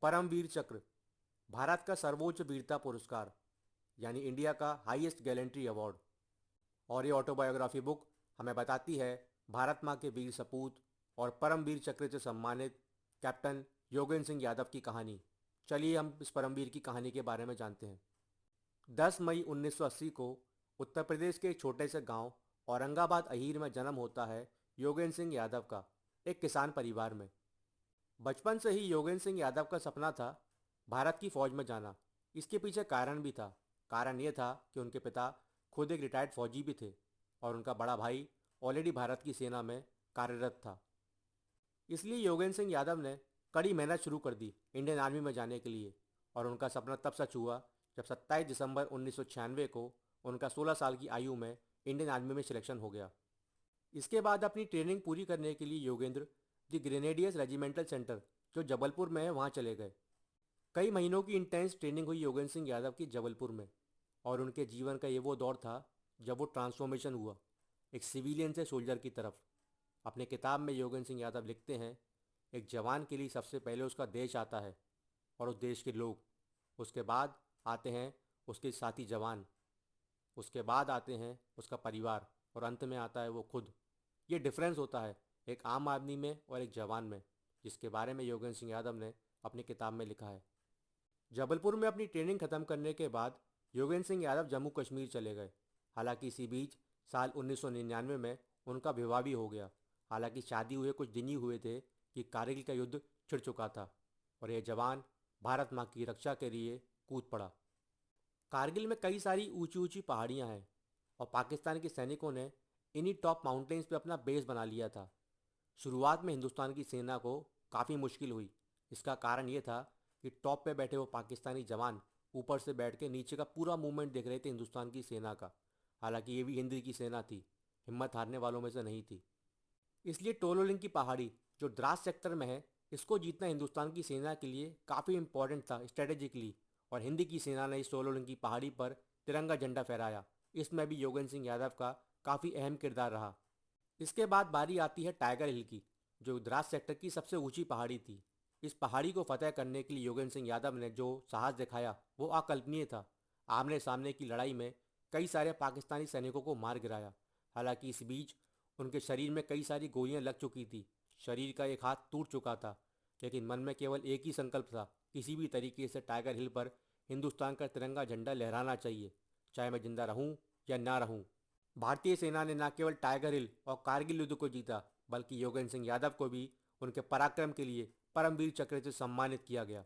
परमवीर चक्र भारत का सर्वोच्च वीरता पुरस्कार यानी इंडिया का हाईएस्ट गैलेंट्री अवार्ड। और ये ऑटोबायोग्राफी बुक हमें बताती है भारत माँ के वीर सपूत और परमवीर चक्र से सम्मानित कैप्टन योगेंद्र सिंह यादव की कहानी। चलिए हम इस परमवीर की कहानी के बारे में जानते हैं। 10 मई 1980 को उत्तर प्रदेश के एक छोटे से गांव औरंगाबाद अहीर में जन्म होता है योगेंद्र सिंह यादव का, एक किसान परिवार में। बचपन से ही योगेंद्र सिंह यादव का सपना था भारत की फौज में जाना। इसके पीछे कारण भी था। कारण ये था कि उनके पिता खुद एक रिटायर्ड फौजी भी थे और उनका बड़ा भाई ऑलरेडी भारत की सेना में कार्यरत था। इसलिए योगेंद्र सिंह यादव ने कड़ी मेहनत शुरू कर दी इंडियन आर्मी में जाने के लिए। और उनका सपना तब सच हुआ जब 27 दिसंबर 1996 को उनका 16 साल की आयु में इंडियन आर्मी में सिलेक्शन हो गया। इसके बाद अपनी ट्रेनिंग पूरी करने के लिए Yogendra the grenadiers regimental centre जो जबलपुर में है वहाँ चले गए। कई महीनों की इंटेंस ट्रेनिंग हुई योगेंद्र सिंह यादव की जबलपुर में। और उनके जीवन का ये वो दौर था जब वो ट्रांसफॉर्मेशन हुआ एक सिविलियन से सोल्जर की तरफ। अपने किताब में योगेंद्र सिंह यादव लिखते हैं, एक जवान के लिए सबसे पहले उसका देश आता है और उस देश के लोग, उसके बाद आते हैं उसके साथी जवान, उसके बाद आते हैं उसका परिवार और अंत में आता है वो खुद। ये डिफरेंस होता है एक आम आदमी में और एक जवान में, जिसके बारे में योगेंद्र सिंह यादव ने अपनी किताब में लिखा है। जबलपुर में अपनी ट्रेनिंग खत्म करने के बाद योगेंद्र सिंह यादव जम्मू कश्मीर चले गए। हालांकि इसी बीच साल 1999 में उनका विवाह भी हो गया। हालांकि शादी हुए कुछ दिन ही हुए थे कि कारगिल का युद्ध छिड़ चुका था और यह जवान भारत माँ की रक्षा के लिए कूद पड़ा। कारगिल में कई सारी ऊंची ऊंची पहाड़ियाँ हैं और पाकिस्तान के सैनिकों ने इन्हीं टॉप माउंटेन्स पर अपना बेस बना लिया था। शुरुआत में हिंदुस्तान की सेना को काफ़ी मुश्किल हुई। इसका कारण ये था कि टॉप पे बैठे वो पाकिस्तानी जवान ऊपर से बैठ के नीचे का पूरा मूवमेंट देख रहे थे हिंदुस्तान की सेना का। हालांकि ये भी हिंद की सेना थी, हिम्मत हारने वालों में से नहीं थी। इसलिए टोलोलिंग की पहाड़ी जो द्रास सेक्टर में है, इसको जीतना हिंदुस्तान की सेना के लिए काफ़ी इंपॉर्टेंट था स्ट्रेटेजिकली। और हिंद की सेना ने इस टोलोलिंग की पहाड़ी पर तिरंगा झंडा फहराया। इसमें भी योगेंद्र सिंह यादव का काफ़ी अहम किरदार रहा। इसके बाद बारी आती है टाइगर हिल की, जो द्रास सेक्टर की सबसे ऊंची पहाड़ी थी। इस पहाड़ी को फतह करने के लिए योगेंद्र सिंह यादव ने जो साहस दिखाया वो अकल्पनीय था। आमने सामने की लड़ाई में कई सारे पाकिस्तानी सैनिकों को मार गिराया। हालांकि इस बीच उनके शरीर में कई सारी गोलियां लग चुकी थी, शरीर का एक हाथ टूट चुका था, लेकिन मन में केवल एक ही संकल्प था, किसी भी तरीके से टाइगर हिल पर हिंदुस्तान का तिरंगा झंडा लहराना चाहिए, चाहे मैं जिंदा रहूं या ना रहूं। भारतीय सेना ने न केवल टाइगर हिल और कारगिल युद्ध को जीता, बल्कि योगेंद्र सिंह यादव को भी उनके पराक्रम के लिए परमवीर चक्र से सम्मानित किया गया।